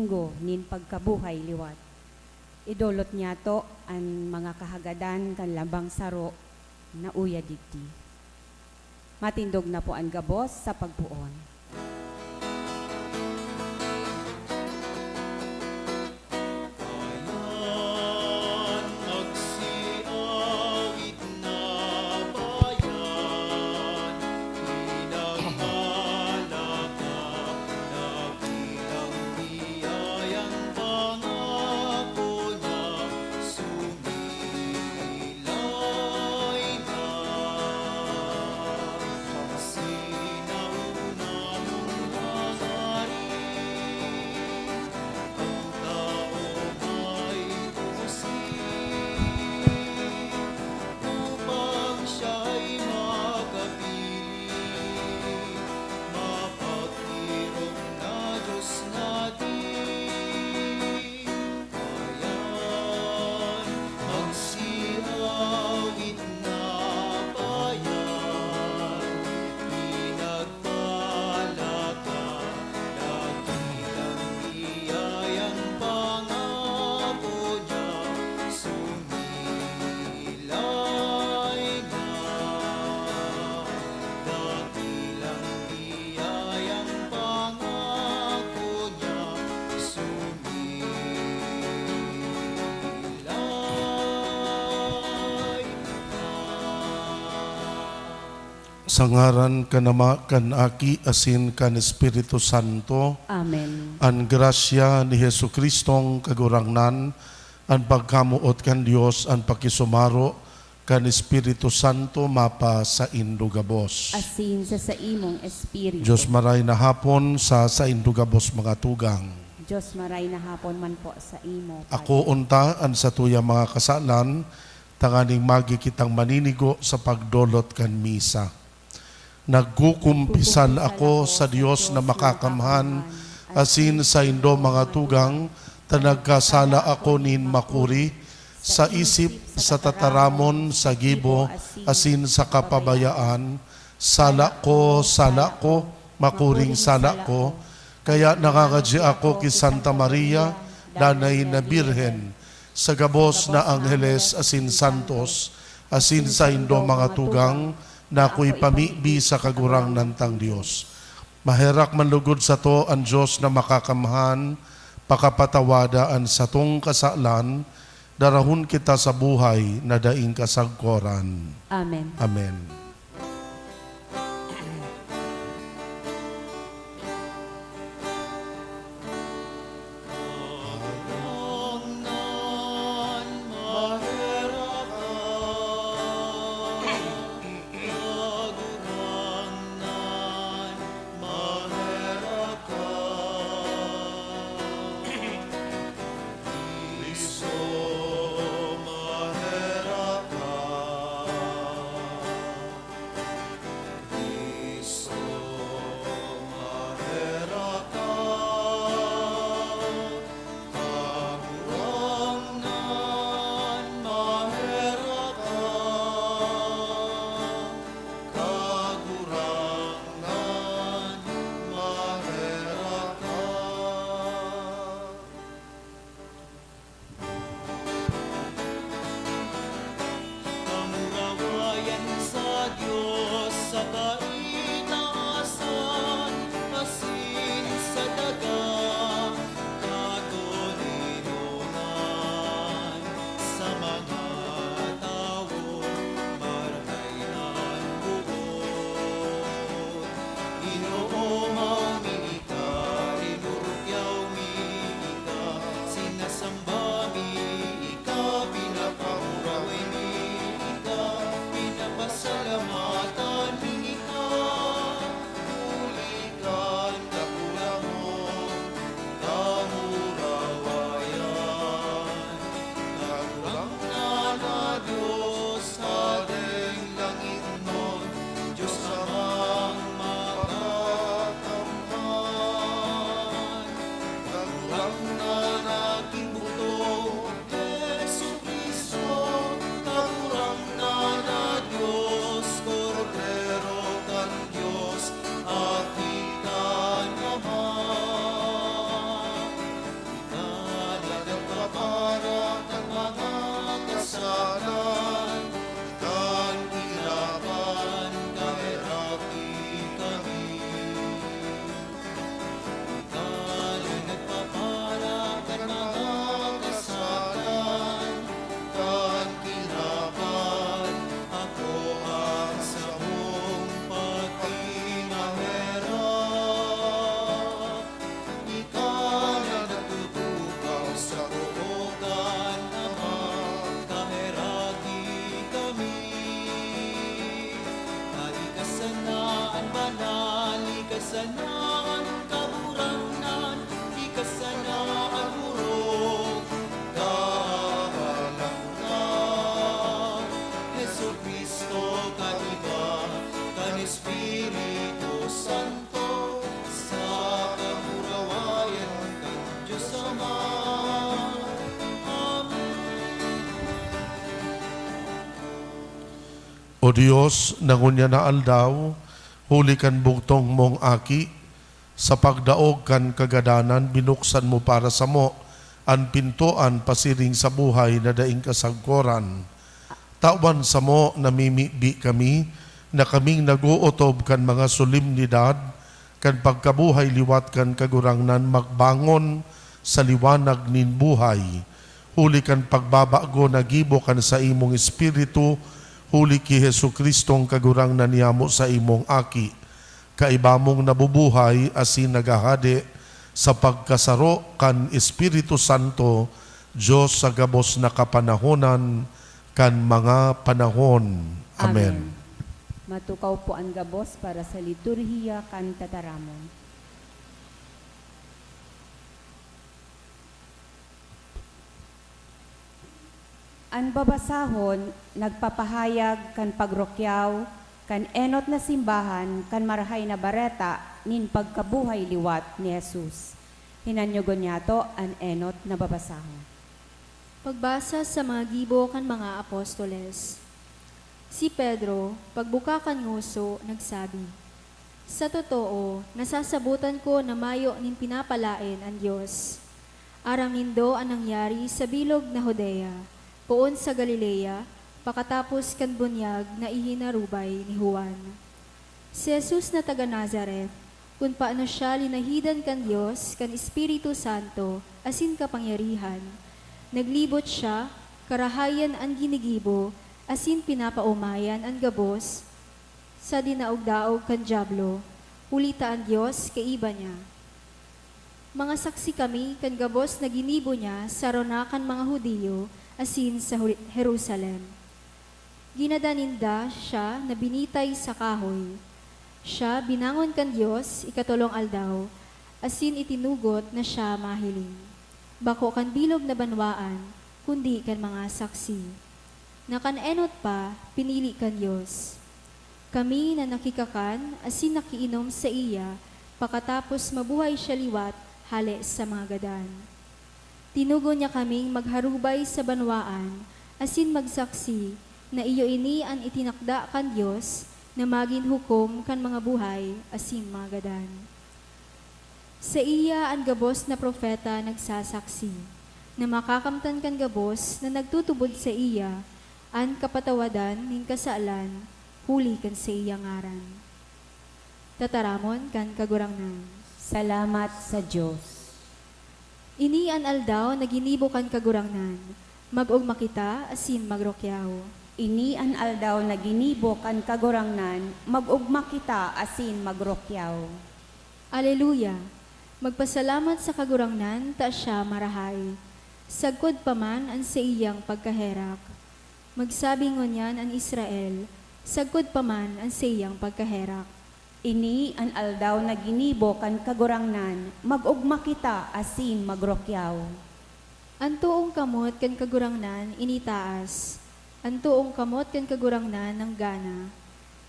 linggo nin pagkabuhay liwat. Idolot niya to ang mga kahagadan kan labang saro na uya digdi. Matindog na po ang gabos sa pagpuon. Sa ngaran kanama kan Aki asin kan Espiritu Santo. Amen. Ang grasya ni Jesukristong kagurangnan, ang pagkamuot kan Dios, ang pakisumaro kan Espiritu Santo mapa sa indugabos. Asin sa imong espiritu. Diyos maray na hapon sa indugabos mga tugang. Diyos maray na hapon man po sa imo. Ako unta ang sa tuya mga kasalan, tanganing magi kitang maninigo sa pagdolot kan misa. Nagkukumpisan ako sa Diyos na makakamhan, asin sa indo mga tugang, tanagkasala ako nin makuri, sa isip, sa tataramon, sa gibo, asin sa kapabayaan, sala ko, makuring sala ko, kaya nangangadya ako kay Santa Maria, Nanay na Birhen, sa gabos na Angeles, asin Santos, asin sa indo mga tugang, na ako'y pamibi sa kagurang nantang Diyos. Maherak manlugod sa to ang Diyos na makakamhan, pakapatawadaan sa tong kasalan, darahon kita sa buhay na daing kasagkoran. Amen. Amen. kasanaan, kaburangan, di kasanaan urong dahalang na. Jesu Cristo kaiba, kan Espiritu Santo, sa kamurawayan kan Diyos Ama. O Diyos, nangunya na aldaw, huli kan bugtong mong aki, sa pagdaog kan kagadanan, binuksan mo para sa mo, ang pintuan pasiring sa buhay na daing kasagkoran. Tawan sa mo namimibi kami, na kaming naguotob kan mga solemnidad, kan pagkabuhay liwat kan kagurangnan magbangon sa liwanag nin buhay. Huli kan pagbabago nagibo kan sa imong espiritu, huli ki Hesu Kristong kagurangnan niyamo sa imong aki. Kaiba mong nabubuhay asin nagahade sa pagkasaro kan Espiritu Santo, Diyos sa gabos na kapanahonan kan mga panahon. Amen. Matukaw po ang gabos para sa liturhiya kan tataramon. Ang babasahon, nagpapahayag kan pagrokyaw, kan enot na simbahan, kan marahay na bareta, nin pagkabuhay liwat ni Jesus. Hinanyogon niya to ang enot na babasahon. Pagbasa sa mga gibo kan mga apostoles. Si Pedro, pagbuka kan nguso, nagsabi, "Sa totoo, nasasabutan ko na mayo nin pinapalain ang Diyos. Arang nindo ang nangyari sa bilog na Hodea, poon sa Galilea, pakatapos kan bunyag na ihinarubay ni Juan. Si Jesus na taga Nazareth, kung paano siya linahidan kan Diyos, kan Espiritu Santo, asin kapangyarihan, naglibot siya, karahayan ang ginigibo, asin pinapaumayan ang gabos, sa dinaog-daog kan Diablo, ulita ang Diyos kaiba niya. Mga saksi kami kan gabos na ginibo niya sa ronakan mga Hudiyo, asin sa Jerusalem. Ginadaninda siya na binitay sa kahoy. Siya binangon kan Diyos, ikatulong aldaw, asin itinugot na siya mahiling. Bako kan bilog na banwaan, kundi kan mga saksi. Nakanenot pa, pinili kan Diyos. Kami na nakikakan, asin nakiinom sa iya, pakatapos mabuhay siya liwat, hali sa mga gadan. Tinugo niya kaming magharubay sa banwaan, asin magsaksi, na iyo ini ang itinakda kan Diyos, na maging hukom kan mga buhay, asin mga gadan. Sa iya ang gabos na propeta nagsasaksi, na makakamtan kan gabos na nagtutubod sa iya, ang kapatawadan ning kasaalan, huli kan sa iya ngaran. Tataramon kan kagurangnan. Salamat sa Diyos. Ini an aldaw na ginibo kan kagurangnan, mag-ugma kita asin magrokyaw. Ini an aldaw na ginibo kan kagurangnan, mag-ugma kita asin magrokyaw. Aleluya! Magpasalamat sa kagurangnan, ta siya marahay. Sagkod pa man ang sa iyang pagkaherak. Magsabi ngunyan ang Israel, sagkod pa man ang sa iyang pagkaherak. Ini an aldaw na ginibo kan kagurangnan, mag-ugma kita asin magrokyaw. Ang tuong kamot kan kagurangnan initaas, ang tuong kamot kan kagurangnan ng gana.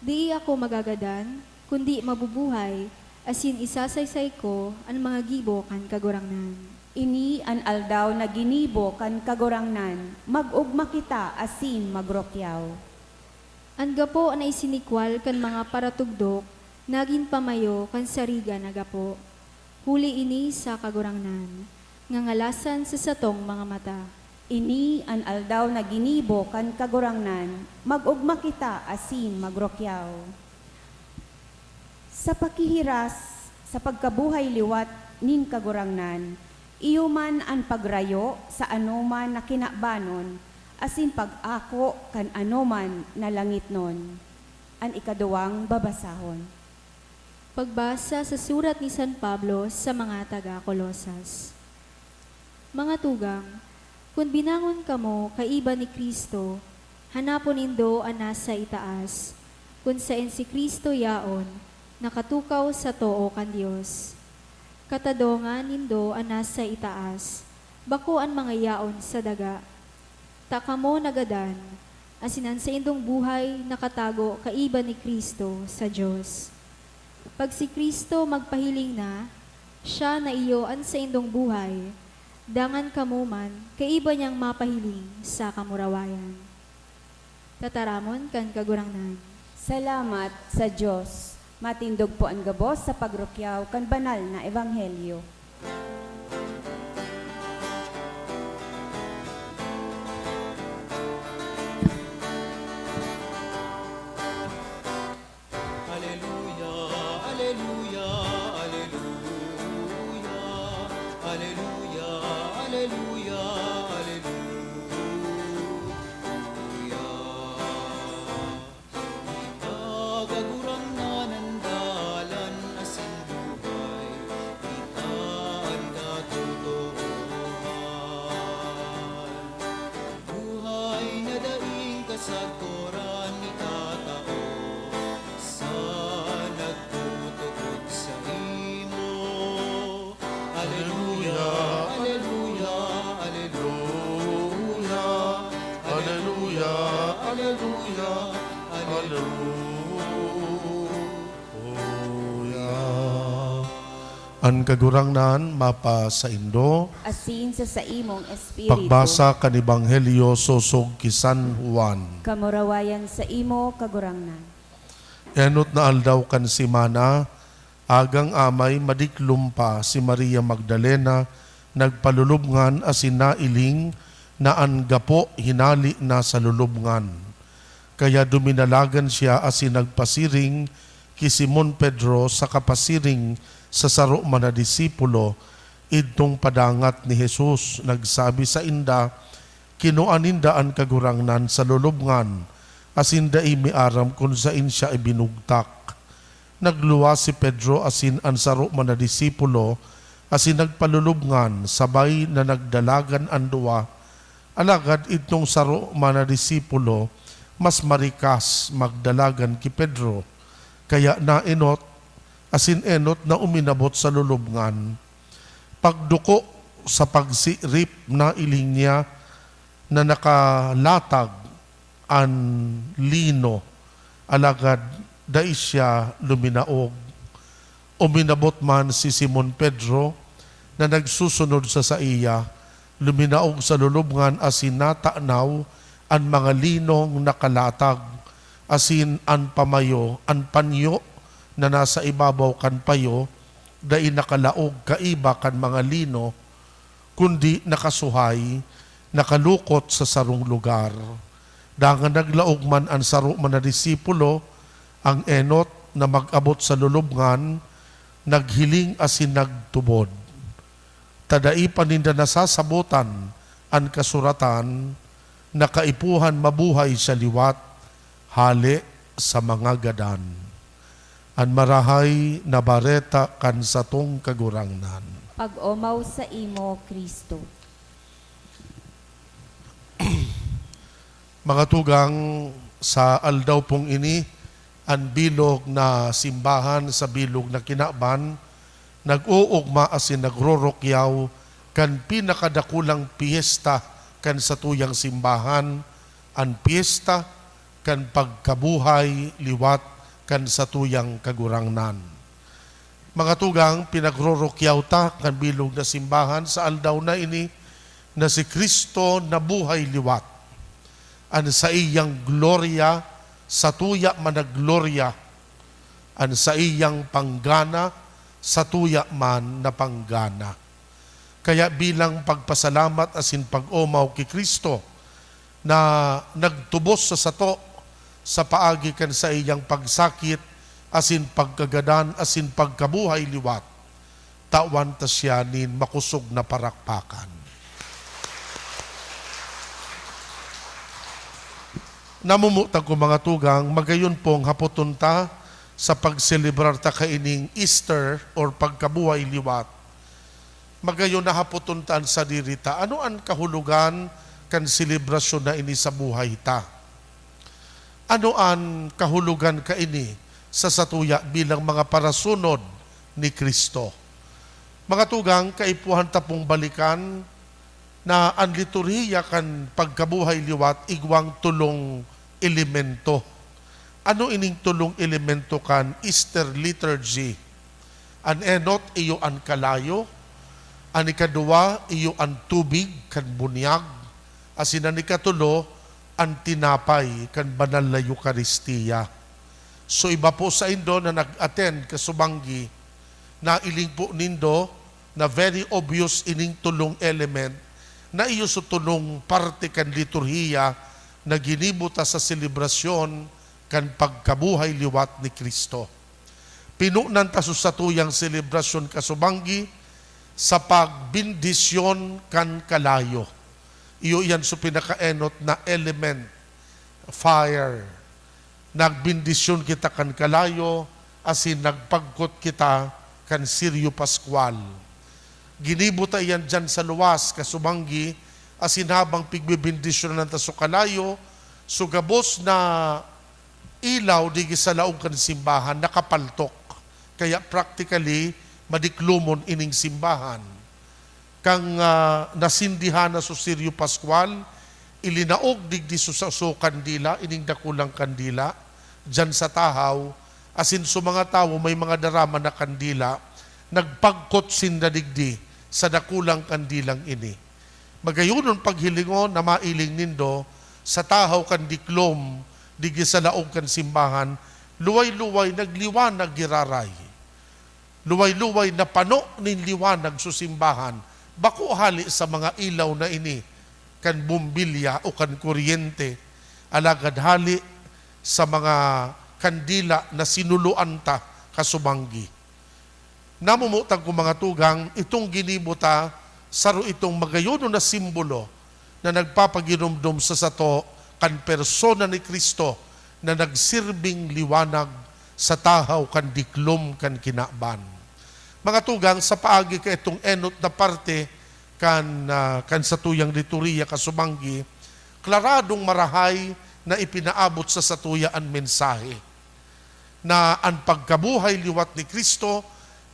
Di ako magagadan, kundi mabubuhay, asin isasaysay ko ang mga gibo kan kagurangnan. Ini an aldaw na ginibo kan kagurangnan, mag-ugma kita asin magrokyaw. Ang gapo na isinikwal kan mga paratugdok, naging pamayo kan sariga na gapo. Huli ini sa kagurangnan, ngangalasan sa satong mga mata. Ini an aldaw na ginibo kan kagurangnan, mag-ugma kita asin magrokyaw. Sa pakihiras, sa pagkabuhay liwat nin kagurangnan, iyo man ang pagrayo sa anuman na kinabanon, asin pag-ako kan anuman na langit nun. An ikaduwang babasahon. Pagbasa sa surat ni San Pablo sa mga taga-Kolosas. Mga tugang, kung binangon kamo kaiba ni Kristo, hanapon indo ang nasa itaas, kung saan si Kristo yaon, nakatukaw sa too kan Dios. Katadongan nindo anas sa itaas, bako ang mga yaon sa daga. Takamo nagadan, asinan sa indong buhay nakatago kaiba ni Kristo sa Diyos. Pag si Kristo magpahiling na, siya na iyo an sa indong buhay, dangan kamo man, kaiba niyang mapahiling sa kamurawayan. Tataramon kan kagurangnan. Salamat sa Diyos. Matindog po ang gabos sa pagrukyaw kan banal na ebanghelyo. Alleluia, alleluia, alleluia. Alleluia, alleluia, alleluia. Itagagurang nanandalan asin buhay, itaan katotohanan. Buhay na daing kasagkoran itatao, sa nagtutukod sa imo. Alleluia, alleluia, alleluia. Alleluia, Alleluia, Alleluia. Ang kagurangnan mapa sa Indo, Asin sa imong espiritu. pagbasa kan Ebanghelyo sosog ki San Juan. Kamurawayan sa imo kagurangnan. Enot na aldaw kan si Mana, agang amay madiklum pa si Maria Magdalena, nagpalulubngan asin nailing na ang gapo hinali na sa lulubngan. Kaya duminalagan siya asin nagpasiring ki Simon Pedro sa kapasiring sa saro man na disipulo, idtong padangat ni Jesus. Nagsabi sa inda, kinuaninda ang kagurangnan sa lulubngan, asin dai miaram kung sain siya ibinugtak. Nagluwa si Pedro asin ang saro man na disipulo, asin nagpalulubngan, sabay na nagdalagan ang duwa. Alagad itong saro man na disipulo, mas marikas magdalagan ki Pedro, kaya nainot, asin enot na uminabot sa lulubngan. Pagduko sa pagsirip na iling niya na nakalatag an lino, alagad dai siya luminaog. Uminabot man si Simon Pedro na nagsusunod sa iya, luminaog sa lulubngan asin natanaw an mga linong nakalatag, asin an pamayo, an panyo na nasa ibabaw kan payo, dai nakalaog kaiba kan mga lino, kundi nakasuhay, nakalukot sa sarong lugar. Dangan naglaog man ang saro man na disipulo, ang enot na mag-abot sa lulubngan, naghiling asin nagtubod. Tadai paninda nasasabutan ang kasuratan, nakaipuhan mabuhay sa liwat, hali sa mga gadan. An marahay na bareta kan satong kagurangnan. Pag-omaw sa imo, Kristo. Mga tugang, sa aldaw pong ini, ang bilog na simbahan sa bilog na kinaban, nag-uugma asin nagrorokyaw kan pinakadakulang piyesta kan sa tuyang simbahan, ang piyesta kan pagkabuhay liwat kan sa tuyang kagurangnan. Mga tugang, pinagrorokyaw ta kan bilog na simbahan sa aldaw na ini na si Kristo na buhay liwat. An sa iyang gloria, sa tuya managlorya, an sa iyang panggana, sa tuya man na panggana. Kaya bilang pagpasalamat asin pag-umaw ki Kristo na nagtubos sa sato sa paagi kan sa iyang pagsakit, asin pagkagadan, asin pagkabuhay liwat, tawan ta siya nin makusog na parakpakan. Namumutag ko mga tugang, magayon pong hapoton ta sa pagselebrar ta kaining Easter or pagkabuhay liwat. Magayon na hapoton ta sa dirita, ano ang kahulugan kan selebrasyon na ini sa buhay ta? Ano ang kahulugan ka ini sa satuya bilang mga parasunod ni Kristo. Mga tugang, kaipuhan tapong balikan na ang liturhiya kan pagkabuhay liwat igwang tulong elemento. Ano ining tulong elemento kan Easter liturgy? An enot iyo an kalayo, an ikaduwa iyo an tubig kan bunyag, asin an ikatulo ang tinapay kan banal na Eucharistia. So iba po sa Indo na nag-attend kasubanggi, na iling po nindo na very obvious ining tulong element na iyo sa tulong parte kan liturhiya na ginibuta sa selebrasyon kan pagkabuhay liwat ni Kristo. Pinunan ta sa tuyang selebrasyon kasubanggi sa pagbindisyon kan kalayo. Iyo yan sa pinakaenot na element, fire. Nagbindisyon kita kan kalayo, asin nagpagkot kita kan Siryo Pascual. Ginibuta yan dyan sa luwas, kasubanggi, asin habang pigbibindisyon ng taso kalayo, sugabos na ilaw di sa laong kan simbahan, nakapaltok. Kaya practically, madiklumon ining simbahan. Kang nasindihan na sa Siryo Pascual, ilinaog digdi sa kandila, ining dakulang kandila, dyan sa tahaw, asin sa mga tao may mga darama na kandila, nagpagkot sinda digdi sa dakulang kandilang ini. Magayunon paghilingon na mailing nindo, sa tahaw kan diklom, digdi sa laog kan simbahan, luway-luway nagliwanag giraray. Luway-luway na pano nin liwanag sa simbahan, bako hali sa mga ilaw na ini, kan bumbilya o kan kuryente, alagad hali sa mga kandila na sinuluan ta kasubanggi. Namumutang ko mga tugang, itong ginibuta, saro itong magayono na simbolo na nagpapaginumdum sa sato kan persona ni Kristo na nagsirbing liwanag sa tahaw kan diklom kan kinaban. Mga tugang, sa paagi ka itong enot na parte kan sa tuyang liturhiya kasubanggi, klaradong marahay na ipinaabot sa satuya ang mensahe na ang pagkabuhay liwat ni Kristo,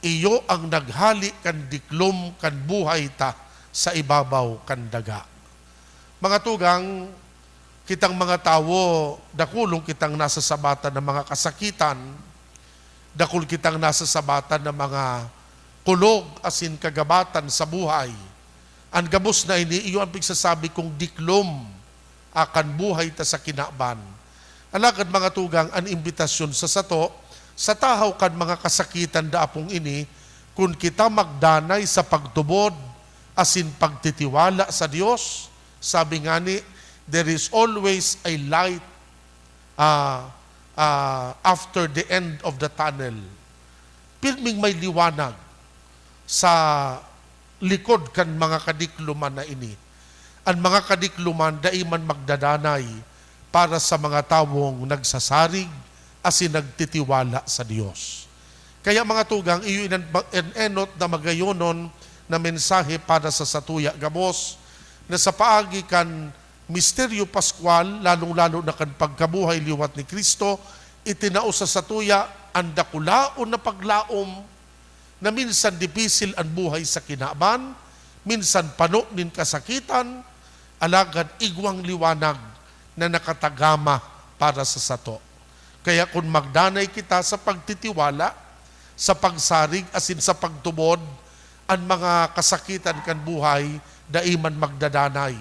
iyo ang naghali kan diklom kan buhay ta sa ibabaw kan daga. Mga tugang, kitang mga tao, dakulong kitang nasa sabatan ng mga kasakitan, dakul kitang nasa sabatan ng mga kulog asin kagabatan sa buhay. Ang gabos na ini, iyo ang pigsasabi kong diklom akan buhay ta sa kinaban. Alagad mga tugang, ang imbitasyon sa sato, sa tahaw kan mga kasakitan daapong ini, kung kita magdanay sa pagtubod, asin pagtitiwala sa Diyos, sabi nga ni, there is always a light after the end of the tunnel. Pilming may liwanag sa likod kan mga kadikluman na ini. Ang mga kadikluman daiman magdadanay para sa mga tawong nagsasarig asin nagtitiwala sa Diyos. Kaya mga tugang, iyo enot na magayonon na mensahe para sa satuya gabos na sa paagi kan Misteryo Pascual, lalong-lalo na kan pagkabuhay liwat ni Kristo, itinao sa satuya ang dakulaon na paglaom na minsan dipisil ang buhay sa kinaban, minsan pano nin kasakitan, alagad igwang liwanag na nakatagama para sa sato. Kaya kung magdanay kita sa pagtitiwala, sa pagsarig, asin sa pagtubod, ang mga kasakitan kan buhay, daiman magdadanay.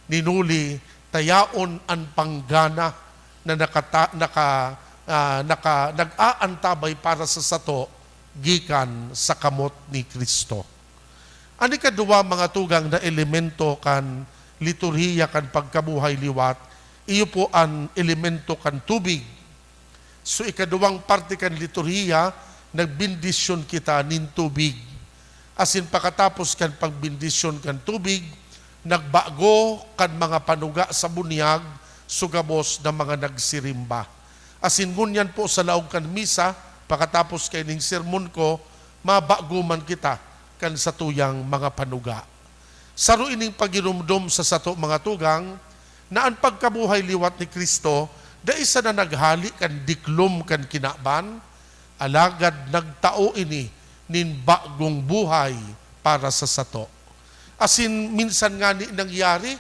Ninuli, tayaon ang panggana na nag-aantabay para sa sato, gikan sa kamot ni Kristo. Ani kadua mga tugang na elemento kan liturhiya kan pagkabuhay liwat, iyo po ang elemento kan tubig. So ikaduwang parte kan liturhiya, nagbindisyon kita nin tubig. Asin pakatapos kan pagbindisyon kan tubig, nagbago kan mga panuga sa bunyag, sugabos na mga nagsirimba. Asin ngunyan po sa laog kan misa, pakatapos kay ning sermon ko, mabaguman kita kan sa tuyang mga panuga. Saro ining pagirumdum sa sato mga tugang, na ang pagkabuhay liwat ni Kristo, da isa na naghali kan diklom kan kinaban, alagad nagtao ini nin bagong buhay para sa sato. Asin minsan nga ni nangyari,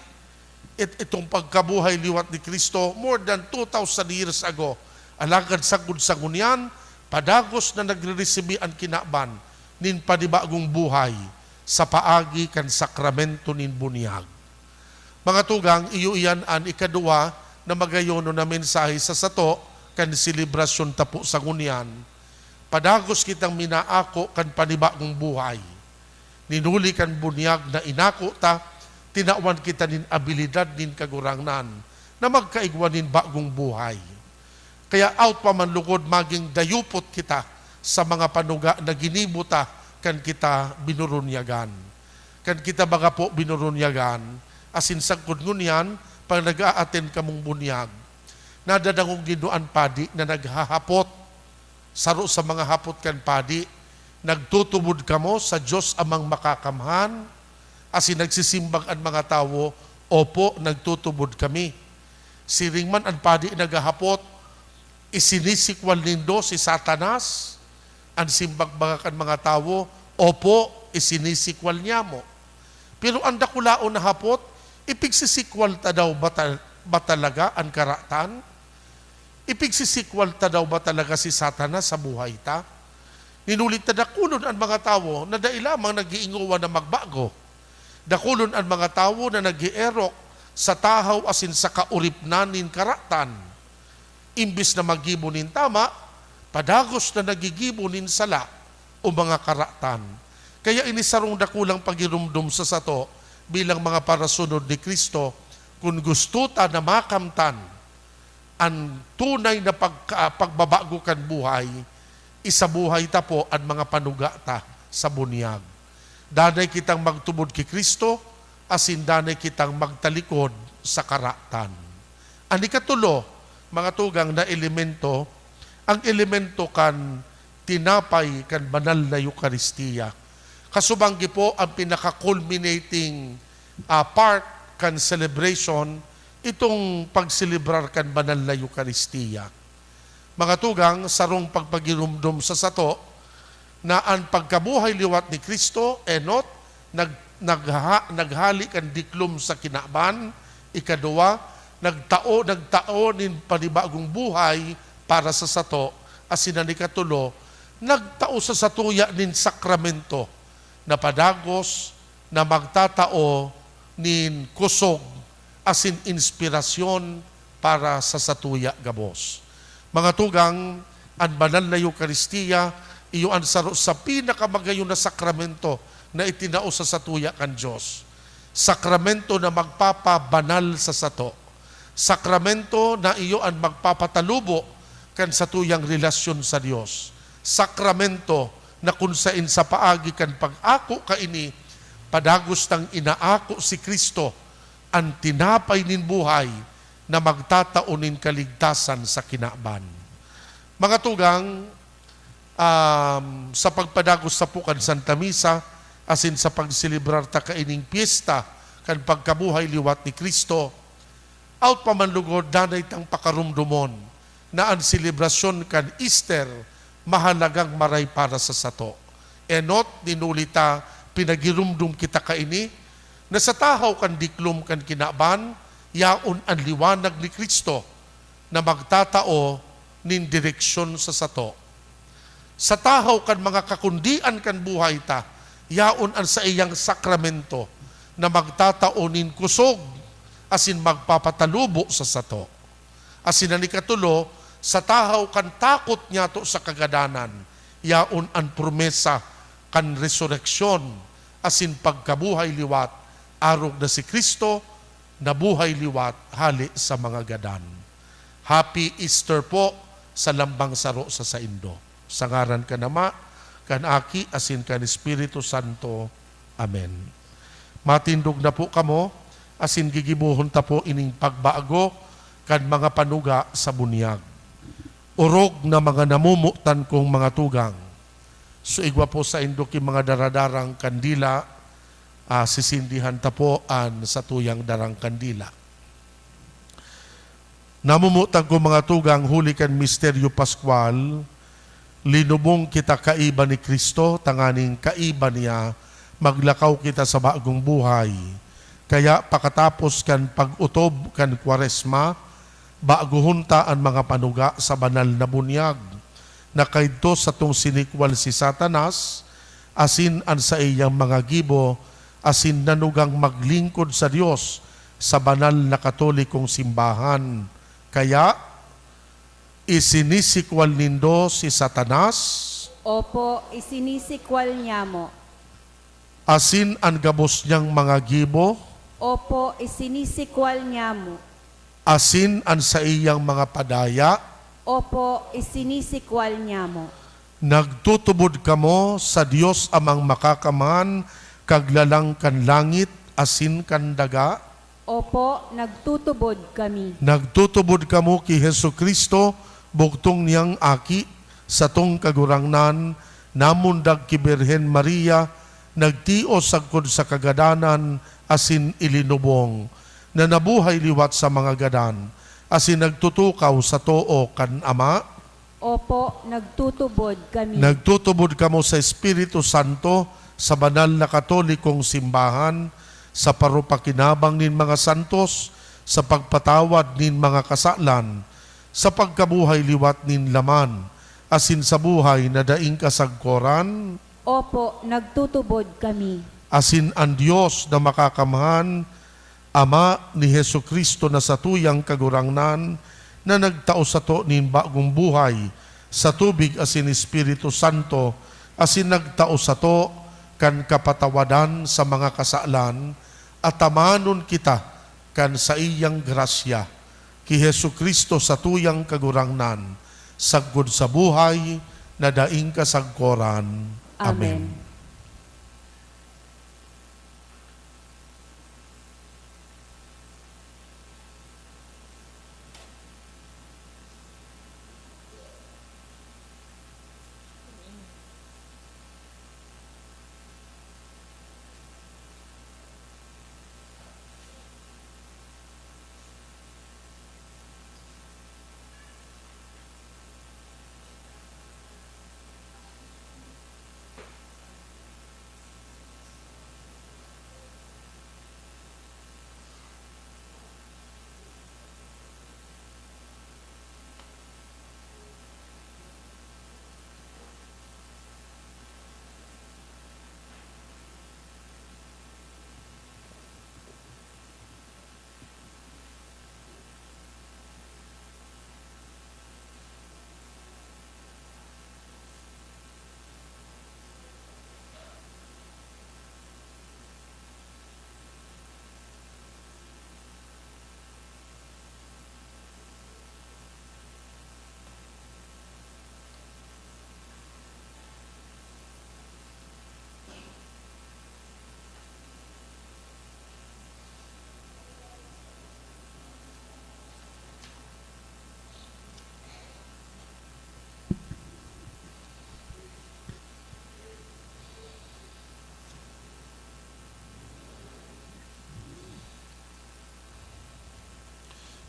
itong pagkabuhay liwat ni Kristo more than 2,000 years ago, alagad sagud sa ngunyan, padagos na nagre-receive ang kinaban nin panibagong buhay sa paagi kan sakramento nin bunyag. Mga tugang, iyo iyan an ikadua na magayono na mensahe sa sato kan selebrasyon tapo sa ngunyan. Padagos kitang minaako kan panibagong buhay. Ninuli kan bunyag na inako ta, tinawan kita nin abilidad nin kagurangnan na magkaigwan nin bagong buhay. Kaya out pa man lugod maging dayupot kita sa mga panuga na ginibuta kan kita binurunyagan. Kan kita baga po binurunyagan, asin sagkod ngunyan, pag nag-a-attend kamong bunyag, nadadangong ginuan padi na naghahapot, saro sa mga hapot kan padi, nagtutubod kamo sa Diyos amang makakamhan, asin nagsisimbag ang mga tao, opo, nagtutubod kami. Siring man ang padi naghahapot, isinisikwal nindo si Satanas, ang simbag mga kan mga tao, opo, isinisikwal niya mo. Pero ang dakulaon na hapot, ipigsisikwal ta daw ba talaga ang karatan? Ipigsisikwal ta daw ba talaga si Satanas sa buhay ta? Ninulit ta dakulon ang mga tao na dailamang nag-iinguwan na magbago. Dakulon ang mga tao na nag-ierok sa tahaw asin sa kauripnan nin karatan. Imbis na magibo nin tama, padagos na nagigibo nin sala o mga karatan. Kaya inisarong dakulang pagirumdum sa sato bilang mga parasunod ni Kristo, kung gusto ta na makamtan ang tunay na pagbabago kan buhay, isabuhay ta po ang mga panuga ta sa bunyag. Danay kitang magtubod kay Kristo, asin danay kitang magtalikod sa karatan. Ani katulo, mga tugang na elemento, ang elemento kan tinapay kan banal na Eucharistia. Kasubanggi po ang pinaka-culminating part kan celebration, itong pagselebrar kan banal na Eucharistia. Mga tugang, sarong pagpagirumdum sa sato, na ang pagkabuhay liwat ni Kristo, enot, naghali kan diklom sa kinaban, ikadua, nagtao nin panibagong buhay para sa sato, asin ni katulo, nagtao sa satuya nin sakramento, na padagos na magtatao nin kusog asin inspirasyon para sa satuya gabos. Mga tugang, ang banal na Eucharistia, iyo ang saro sa pinakamagayon na sakramento na itinao sa satuya kan Diyos. Sakramento na magpapabanal sa sato. Sakramento na iyo ang magpapatalubo kan satuyang relasyon sa Diyos. Sakramento na kung sain sa paagi kan pag-ako kaini, padagos tang inaako si Kristo, ang tinapay nin buhay na magtataunin kaligtasan sa kinaban. Mga tugang, sa pagpadagos sa pukan Santa Misa, asin sa pagsilibrar ta kaining piyesta, kan pagkabuhay liwat ni Kristo, out pa man lugod, danay tang pakarumdumon, na ang selebrasyon kan Easter, mahalagang maray para sa sato. Enot, ninulita, pinagirumdum kita kaini, na sa tahaw kan diklom kan kinaban, yaon ang liwanag ni Kristo, na magtatao nin direksyon sa sato. Sa tahaw kan mga kakundian kan buhay ta, yaon ang sa iyang sakramento, na magtatao nin kusog, asin magpapatalubo sa sato. Asin na ni katulo, sa tahaw kan takot niya to sa kagadanan, yaon ang promesa kan resurreksyon, asin pagkabuhay liwat, arog na si Kristo, na buhay liwat, hali sa mga gadan. Happy Easter po sa lambang saro sa saindo. Sa ngaran ka nama, kan aki, asin kan Espiritu Santo. Amen. Matindog na po kamo, asin gigibuhon ta po ining pagbago, kan mga panuga sa bunyag. Urog na mga namumutan kong mga tugang. So igwa po sa indoki mga daradarang kandila, sisindihan ta po an sa tuyang darang kandila. Namumutang ko mga tugang huli kan misteryo Pascual, linubong kita kaiba ni Kristo, tanganing kaiba niya, maglakaw kita sa bagong buhay. Kaya pakatapos kan pag-utob kan Kwaresma, bago hunta ang mga panuga sa banal na bunyag, na kaidto sa tong sinikwal si Satanas, asin an sa iyang mga gibo, asin nanugang maglingkod sa Dios sa banal na katolikong simbahan. Kaya, isinisikwal nindo si Satanas, Opo, isinisikwal niya mo. asin ang gabos niyang mga gibo, Opo, isinisikwal niya mo. asin ang sa iyang mga padaya, Opo, isinisikwal niya mo. nagtutubod kamo sa Dios amang makakaman, kaglalang kan langit, asin kan daga, Opo, nagtutubod kami. nagtutubod kamo ki Hesu Kristo, bugtong niyang aki, sa tong kagurangnan, namundag ki Birhen Maria, nagtios sagkod sa kagadanan, asin ilinubong, na nabuhay liwat sa mga gadan, asin nagtutukaw sa too kan Ama, Opo, nagtutubod kami. nagtutubod kamo sa Espiritu Santo, sa banal na katolikong simbahan, sa parupakinabang nin mga santos, sa pagpatawad nin mga kasalan, sa pagkabuhay liwat nin laman, asin sa buhay na daing kasagkoran, Opo, nagtutubod kami. asin ang Diyos na makakamahan, Ama ni Hesu Kristo na sa tuyang kagurangnan, na nagtao sa to nin bagong buhay, sa tubig asin Espiritu Santo, asin nagtao sa to kan kapatawadan sa mga kasalan, at tamanon kita kan sa iyang grasya, ki Hesu Kristo sa tuyang kagurangnan, saggod sa buhay na daing kasagkoran. Amen.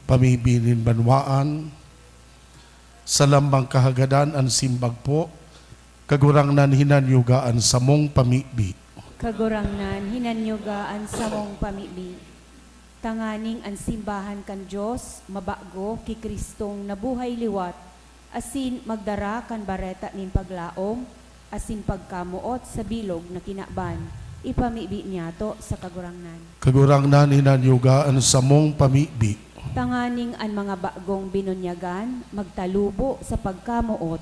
Pamibilin banwaan, sa lambang kahagadan ang simbag po, kagurangnan hinanyugaan sa mong pamibi. Kagurangnan, hinanyugaan sa mong pamibi. Tanganing ang simbahan kan Diyos, mabago ki Kristong nabuhay liwat, asin magdara kan bareta nin paglaom, asin pagkamuot sa bilog na kinaban, ipamibi niya to sa kagurangnan. Kagurangnan hinanyugaan sa mong pamibi. Tanganing ang mga bagong binunyagan, magtalubo sa pagkamuot,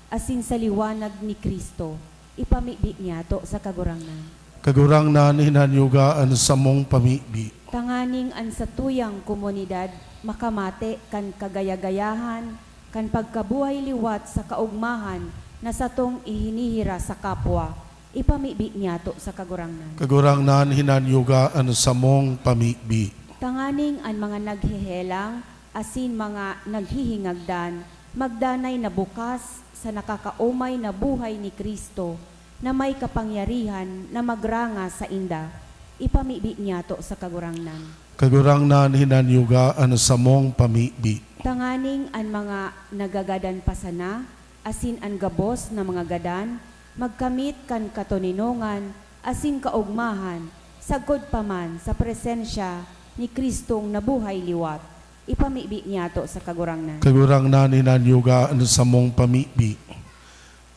asin sa liwanag ni Kristo, ipamibi niya to sa kagurangnan. Kagurangnan hinanyugaan sa mong pamibi. Tanganing ang sa tuyang komunidad, makamate kan kagayagayahan, kan pagkabuhay liwat sa kaugmahan, na sa tong ihinihira sa kapwa, ipamibi niya to sa kagurangnan. Kagurangnan hinanyugaan sa mong pamibi. Tanganing ang mga naghihelang, asin mga naghihingagdan, magdanay na bukas sa nakakaumay na buhay ni Kristo, na may kapangyarihan na magranga sa inda, ipamibi niya to sa kagurangnan. Kagurangnan hinanyugaan sa mong pamibi. Tanganing an mga nagagadan pasana, asin an gabos na mga gadan, magkamit kan katoninongan, asin kaugmahan, sagkod paman sa presensya ni Kristong nabuhay liwat. Ipamibi niya to sa kagurangnan. Kagurangnan inanyugaan sa mong pamibi.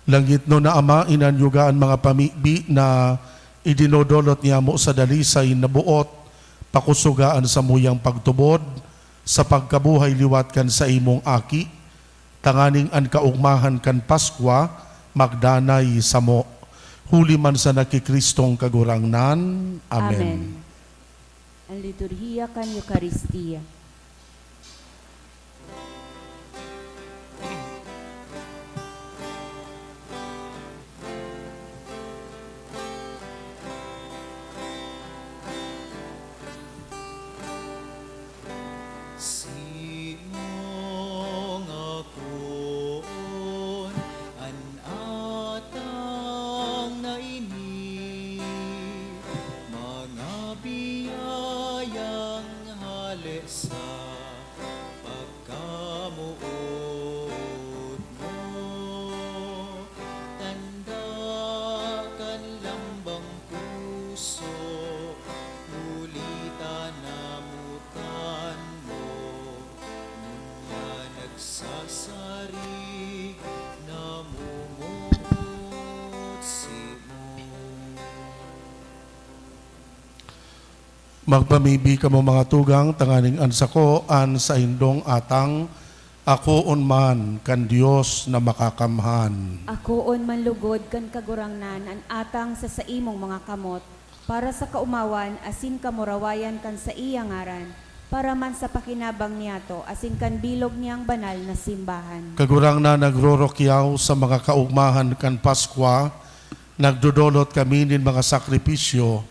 Langit no na Ama, inanyugaan mga pamibi na idinodolot niya mo sa dalisay na buot, pakusugaan sa muyang pagtubod, sa pagkabuhay liwat kan sa imong aki, tanganing an kaugmahan kan Paskwa, magdanay sa mo. Huli man sa nakikristong kagurangnan. Amen. Ang liturhiya kan Eucharistia. Simong akon an atang naini, mga biyayang halesa pagkamuot mo. Tanda kan lambang puso, ulitan namutan mo. Nga nagsasarig, namumot si mo. Magpamibi ka mo mga tugang, tanganing ansako an sa indong atang, akoon man kan Dios na makakamhan. Akoon manlugod kan kagurangnan an atang sa imong mga kamot, para sa kaumawan asin kamurawayan kan sa iyang ngaran, para man sa pakinabang niyato asin kan bilog niyang banal na simbahan. Kagurang na nagrorokyaw sa mga kaugmahan kan Paskwa, nagdodolot kami nin mga sakripisyo,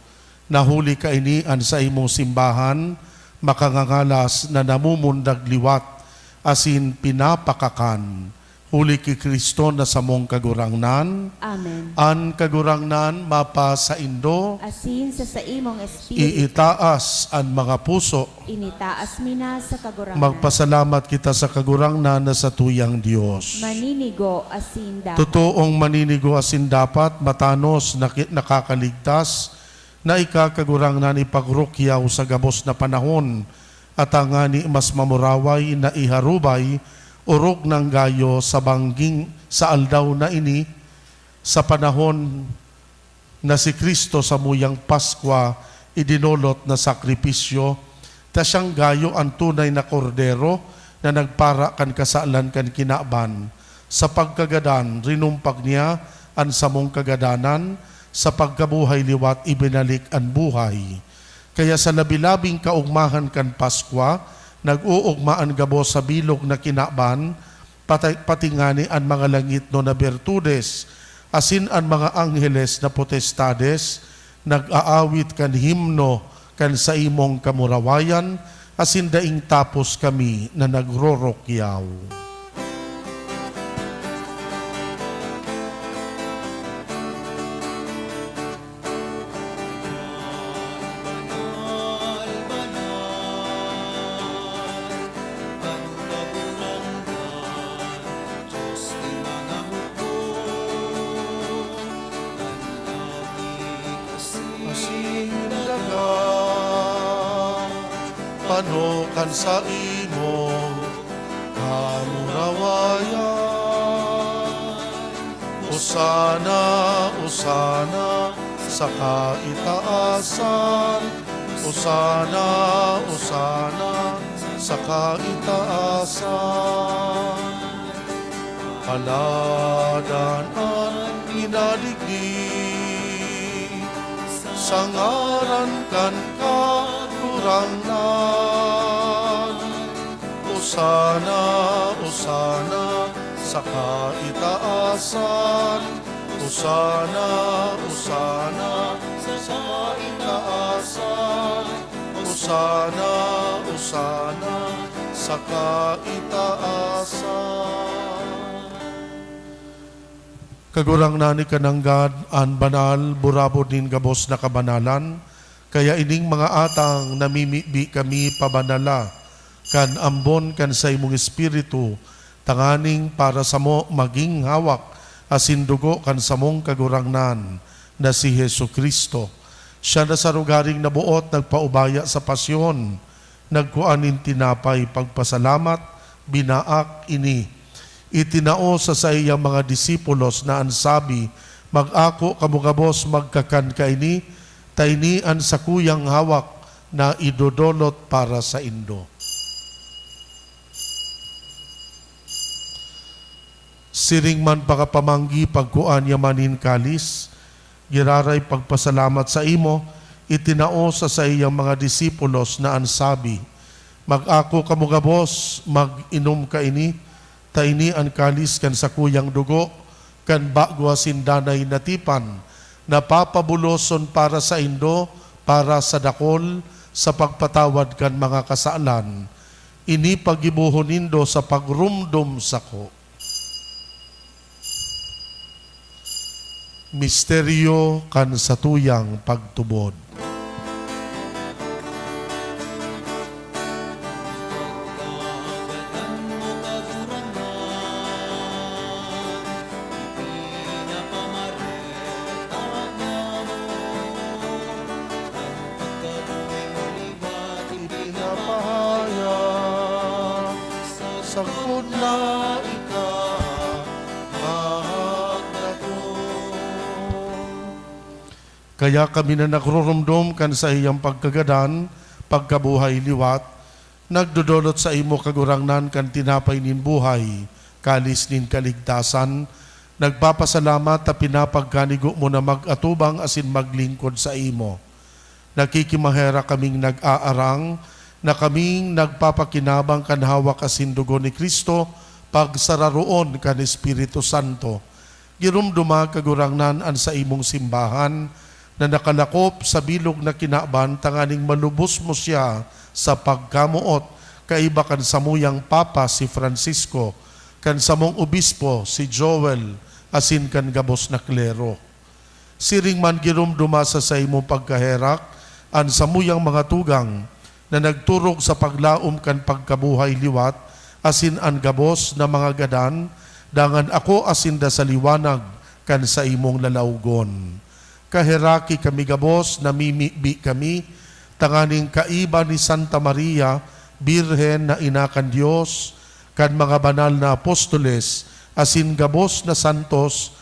nahuli kainian sa imong simbahan, makangangalas na namumundag liwat, asin pinapakakan, huli ki Kristo na sa mong kagurangnan, Amen. an kagurangnan mapa sa indo, Asin sa imong espiritu, iitaas an mga puso, initaas mina sa kagurangnan. magpasalamat kita sa kagurangnan na sa tuyang Diyos. Maninigo asin dapat. Totoong maninigo asin dapat, matanos nakakaligtas, na ikakagurangnan ipagrukyaw sa gabos na panahon, at angani mas mamuraway na iharubay, urog ng gayo sa bangging sa aldaw na ini, sa panahon na si Kristo sa muyang Paskwa, idinolot na sakripisyo, ta siyang gayo ang tunay na kordero, na nagpara kan kasalan kan kinaban. Sa pagkagadan, rinumpag niya ang samong kagadanan, sa pagkabuhay liwat ibinalik ang buhay. Kaya sa labilabing kaugmahan kan Paskwa, nag-uugmaan gabos sa bilog na kinaban, patingani ang mga langit no na bertudes, asin ang mga angheles na potestades, nag-aawit kan himno kan sa imong kamurawayan, asin daing tapos kami na nagrorokyaw. Banal, banal, ang kagurangnan, Diyos di mga hukom, ang langit Asin daga, panukan sa imong kamurawayan. Usana, usana, sa kaitaasan. Usana, usana, sa kaitaasan. Paladan ang inadigdi, sa ngaran kan kagurangnan. Usana, usana, sa kaitaasan. Usana, usana, sa kaitaasan. Usana, usana, sa kaitaasan. Kagurang nani kananggad an banal, burabo din gabos na kabanalan, kaya ining mga atang namimibi kami pabanala, kan ambon kan sa imong espiritu, tanganing para sa mo maging hawak asin dugo kan sa mong kagurangnan na si Hesu Kristo. Siya na sa rugaring nabuot, nagpaubaya sa pasyon, nagkuanin tinapay, pagpasalamat, binaak ini. Itinao sa iyang mga disipulos na ansabi, mag-ako kamugabos magkakan kaini, tainian sa kuyang hawak na idodolot para sa indo. Siring man pakapamanggi pagkuan yamanin kalis, giraray pagpasalamat sa imo, itinao sa iyang mga disipulos na ansabi, mag-ako kamugabos, mag-inom ka ini, taini ang kalis kan sa kuyang dugo, kan bagwa sindanay natipan, napapabuloson para sa indo, para sa dakol, sa pagpatawad kan mga kasaalan, ini pagibuhon nindo sa pagrumdum sako. Misteryo kan sa tuyang pagtubod. Pagkagalan mo kagurangan, pinapamareta mo. Ang pagkabuhay mo libat, Pinapahaya sa kudla Kaya kami na nagrurumdum kan sa iyang pagkagadan, pagkabuhay liwat, nagdudulot sa imo kagurangnan kan tinapay nin buhay, kalis nin kaligtasan, nagpapasalamat ta pinapagkanigo mo na mag-atubang asin maglingkod sa imo. Nakikimahera kaming nag-aarang, na kaming nagpapakinabang kan hawak asin dugo ni Kristo, pagsararoon kan Espiritu Santo. Girumduma kagurangnan an sa imong simbahan, na nakalakop sa bilog na kinaban, tanganing malubos mo siya sa pagkamuot, kaiba kan samuyang Papa si Francisco, kan samong obispo si Joel, asin kan gabos na klero. Siring man girumduma sa imong pagkaherak, an samuyang mga tugang, na nagturog sa paglaom kan pagkabuhay liwat, asin an gabos na mga gadan, dangan ako asin da sa liwanag, kan sa imong lalawgon. Kaheraki kami gabos, namimibi kami, tanganing kaiba ni Santa Maria, Birhen na inakan Diyos, kan mga banal na apostoles, asin gabos na santos,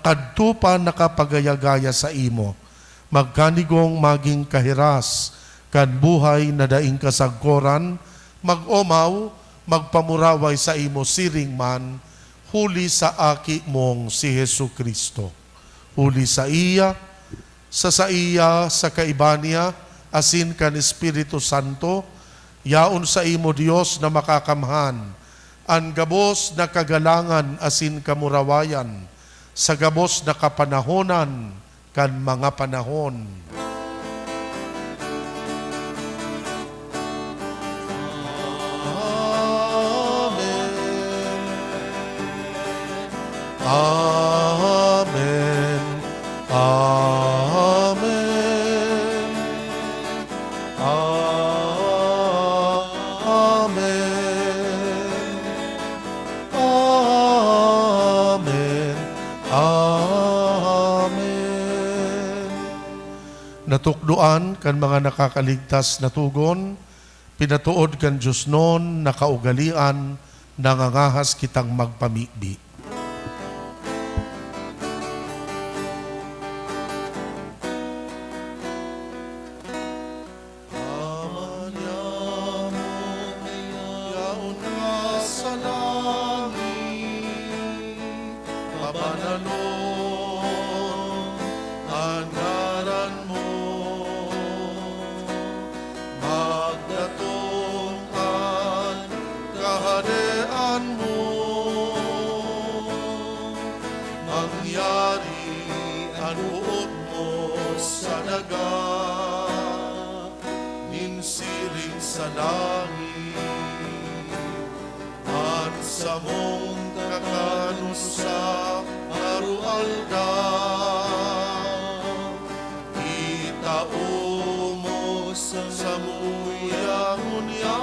kadto pa nakapagayagaya sa imo, magkanigong maging kahiras, kan buhay na daing kasagkoran, mag-omaw, magpamuraway sa imo siring man, huli sa aki mong si Hesu Kristo. Huli sa iya, sa kaiba niya, asin kan Espiritu Santo, yaon sa imo Dios na makakamhan, an gabos na kagalangan asin kamurawayan, sa gabos na kapanahonan, kan mga panahon. Amen. Amen. Amen. Amen. Amen. Amen. Natukduan kan mga nakakaligtas na tugon, pinatuod kan Diyos noon, nakaugalian, nangangahas kitang magpamibi. Sa langit, at sa mong kakanusa arualda, itao mo sa muyang unya.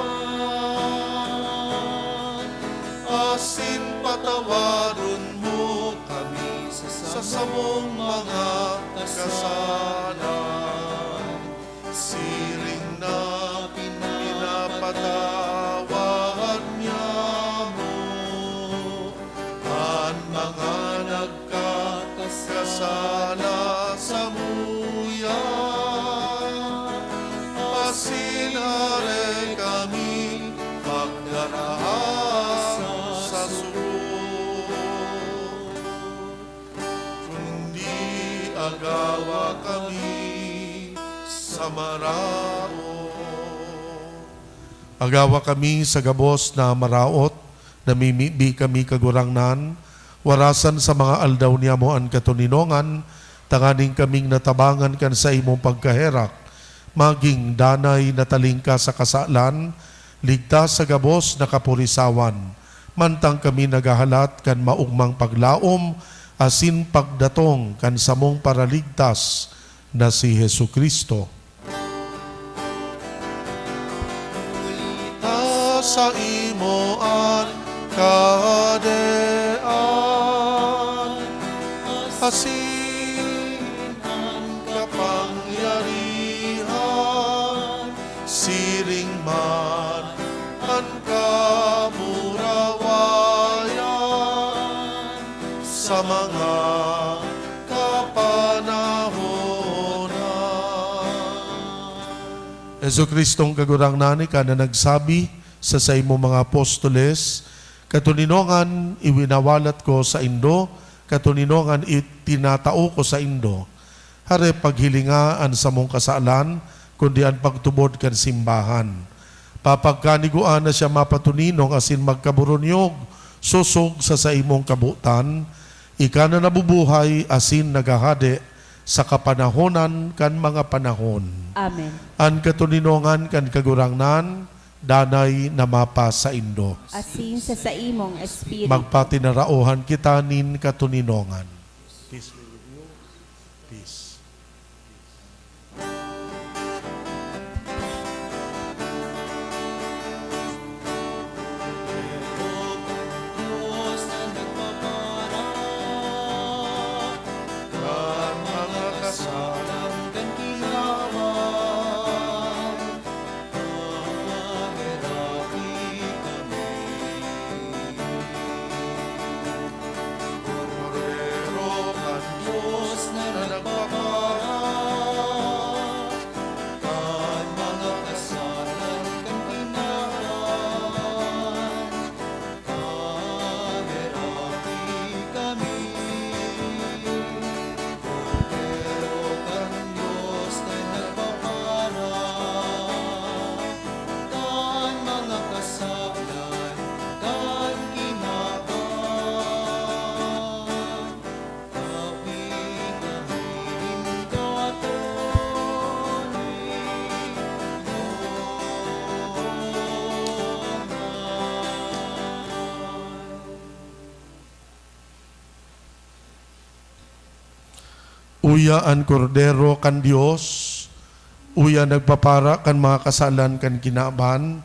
asin patawaron mo kami sa samong mga kasalanan. Siring na pinapatawad niya mo ang mga nagkakasala sa muya. Pasinare kami magdarahas sa sulod. Kundi agawa kami sa maraot. Agawa kami sa gabos na maraot, namimibi kami kagurangnan, warasan sa mga aldaw niya mo ang katuninongan, tanganing kaming natabangan kan sa imong pagkaherak, maging danay na talingka sa kasalan, ligtas sa gabos na kapurisawan, mantang kami nagahalat kan maugmang paglaom, asin pagdatong kan samong paraligtas na si Jesucristo. Sa imoan kadean, asin ang kapangyarihan, siring man ang kamurawayan sa mga kapanahonan. Jesucristong kagurangnan ka na nagsabi sa imo mga apostoles, katuninongan iwinawalat ko sa Indo, katuninongan itinatao ko sa Indo. Hare paghilingaan sa mong kasalan, kundi ang pagtubod kan simbahan. Papagkaniguan na siya mapatuninong asin magkaburunyog, susog sa imong kabutan, ika na nabubuhay asin nagahade sa kapanahonan kan mga panahon. Amen. Ang katuninongan kan kagurangnan, danay na mapa sa Indo. Asin sa imong espiritu. Magpatinaraohan kita nin katuninongan. Peace be with you. Peace. Diyos na nagpaparang, Kan mga kasalan kan ginawan, pahirapi kami. Cordero kan Diyos na nagpaparang, kan mga kasalan kan ginawan, pahirapi kami. Pero kan Diyos na nagpaparang, kan mga kasalan kan ginawan, kapi kami rin Uya ang kordero kan Dios, uya nagpapara kan mga kasalan kan kinaban,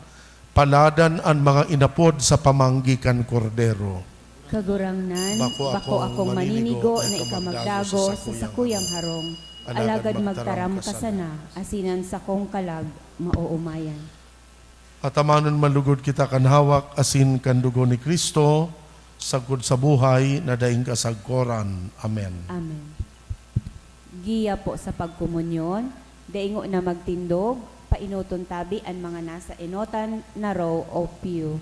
paladan ang mga inapod sa pamanggi kan kordero. Kagurangnan, Bako bako akong maninigo na ikamagdago sa sakuyang harong. Alagad magtaram ka sana, asinan sa kong kalag, mauumayan. At amanon malugod kita kan hawak asin kan dugo ni Kristo, sagod sa buhay na daing kasagkoran. Amen. Amen. Giya po sa pagkumunyon, daingo na magtindog, painuton tabi ang mga nasa inotan na row o pew.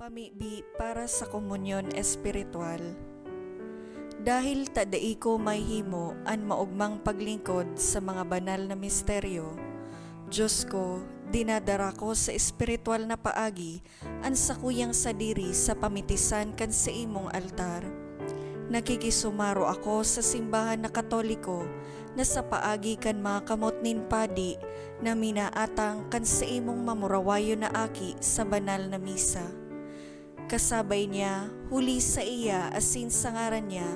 Pamibi para sa komunyon espiritual. Dahil tadai ko may himo an maugmang paglingkod sa mga banal na misteryo, Diyos ko, dinadara ko sa espiritual na paagi an sakuyang sadiri sa pamitisan kan sa imong altar. Nakikisumaro ako sa simbahan na Katoliko na sa paagi kan mga kamot nin padi na minaatang kan sa imong mamurawayo na aki sa banal na misa. Kasabay niya, huli sa iya asin sa ngaran niya,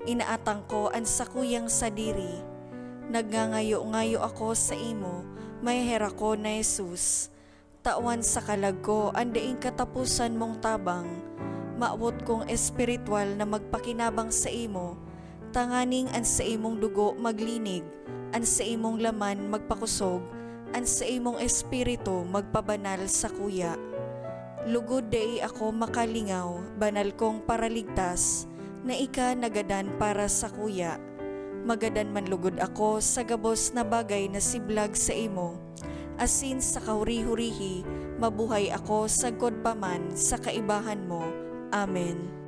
inaatang ko ang sakuyang sadiri. Nagngangayo-ngayo ako sa imo, may hera ko na Jesus. tawan sa kalag ko, andaing katapusan mong tabang, maawot kong espiritual na magpakinabang sa imo, tanganing an sa imong dugo maglinig, an sa imong laman magpakusog, an sa imong espiritu magpabanal sa kuya. Lugod day ako makalingaw, banal kong paraligtas, na ika nagadan para sa kuya. Magadan man lugod ako sa gabos na bagay na siblag sa imo, asin sa kahuri-hurihi, mabuhay ako sagkod paman sa kaibahan mo. Amen.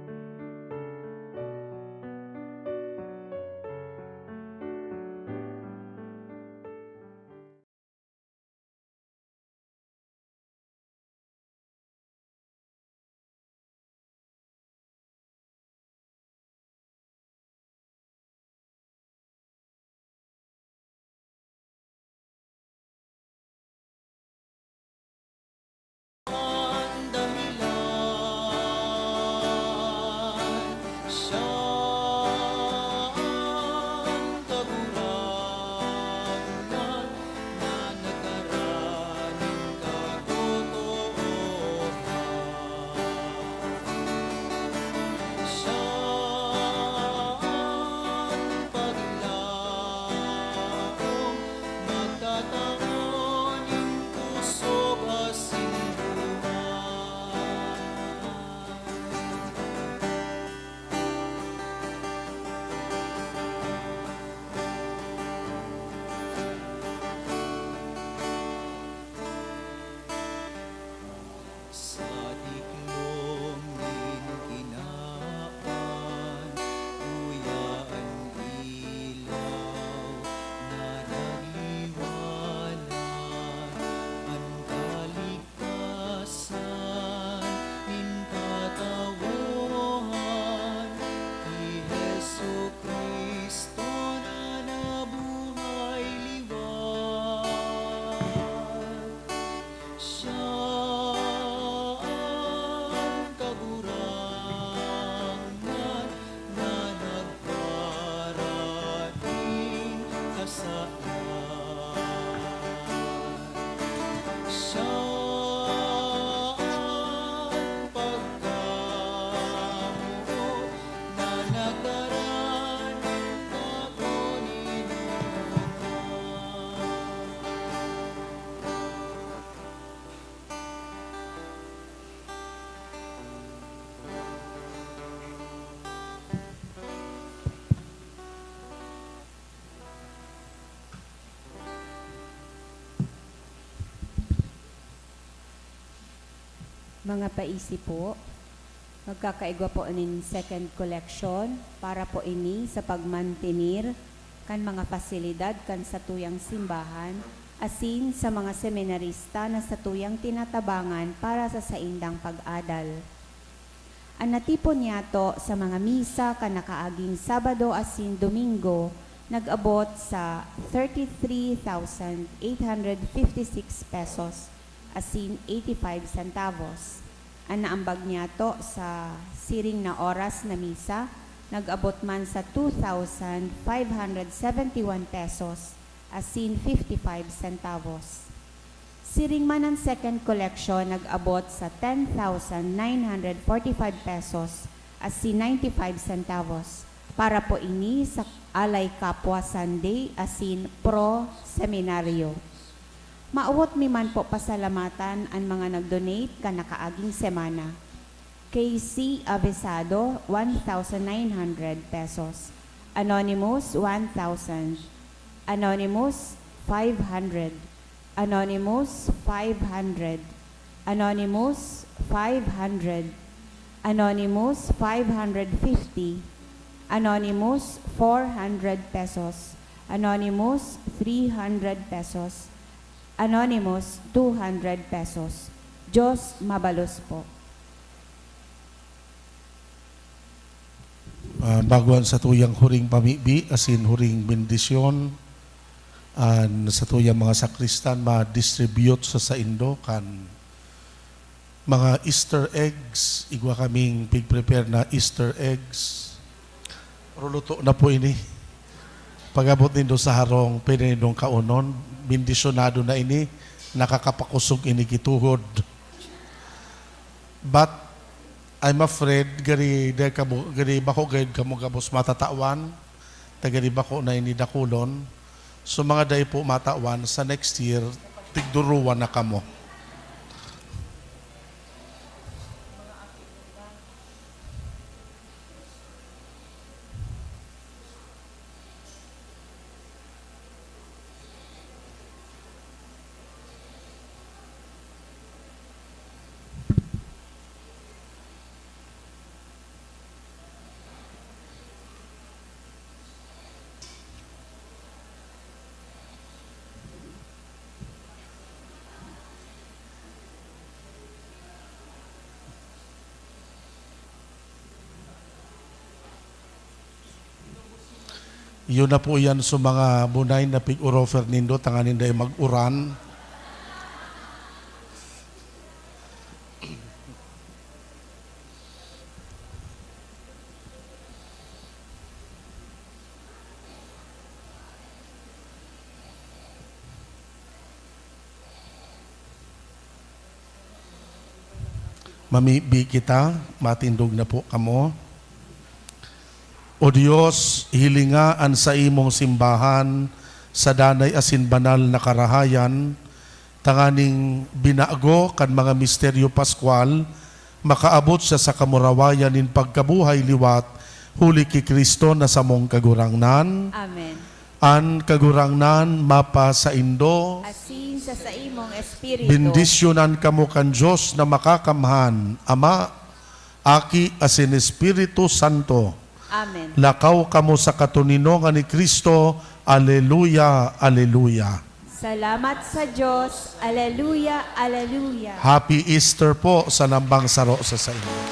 Ang dahilan, siya ang kagurangan na nakaraning katotohanan. Siya ang paglaong magtataon yung pusog asin buhay. Sa diklom ning kinaan, uyaan ilaw na nagliwanag, ang kaligtasan nin katawohan, ni Hesu Kristo na nabuhay liwan. Siya ang kagurangan na nagparating kasalan. Siya ang pagkamuo na nagdaraning katuninuhan. Mga paisi po, magkakaigwa po inin second collection para po ini sa pagmantinir kan mga pasilidad kan sa tuyang simbahan, asin sa mga seminarista na sa tuyang tinatabangan para sa saindang pag-adal. Ang natipon niyato sa mga misa kan nakaaging Sabado asin Domingo, nag-abot sa 33,856 pesos asin 85 centavos. Ang naambag niyato sa siring na oras na misa, nag-abot man sa 2,571 pesos asin 55 centavos. Siring man ang second collection, nag-abot sa 10,945 pesos asin 95 centavos para po ini sa Alay Kapwa Sunday asin Pro Seminaryo. Maawot mi man po pasalamatan ang mga nag-donate ka nakaaging semana. KC Avesado, 1,900 pesos. Anonymous, 1,000. Anonymous, 500. Anonymous, 500. Anonymous, 500. Anonymous, 550. Anonymous, 400 pesos. Anonymous, 300 pesos. Anonymous, 200 pesos. Diyos mabalos po. Baguan sa tuyang huring pamibi, asin huring bendisyon, sa tuyang mga sakristan, ma-distribute sa Indo, kan mga Easter eggs, igwa kaming pig-prepare na Easter eggs. Ruluto na po ini. Pag-abot nindo sa harong, pwede nindong kaunon, bendisyonado na ini, nakakapakusog inikituhod. But I'm afraid gari bako gayud kamo gabos matatawan, tagari bako na inidakulon. So mga day po matawan sa next year tigduruan na kamo. Yun na po yan sa mga bunay na pig-uro Fernindo, tanganin day mag-uran. Mamibi kita, matindog na po kamo. O Diyos, hilingaan sa imong simbahan sa danay asin banal na karahayan, tanganing binago kan mga misteryo Pascual, makaabot siya sa kamurawayan nin pagkabuhay liwat, huli ki Kristo na sa mong kagurangnan. Amen. An kagurangnan mapa sa Indo, Asin sa imong espiritu. bendisyonan kamo kan Diyos na makakamhan, Ama, Aki asin Espiritu Santo. Amen. Lakaw kamo sa katuninongan ni Kristo. Alleluia, alleluia. Salamat sa Diyos. Alleluia, alleluia. Happy Easter po sa lambang saro sa inyo.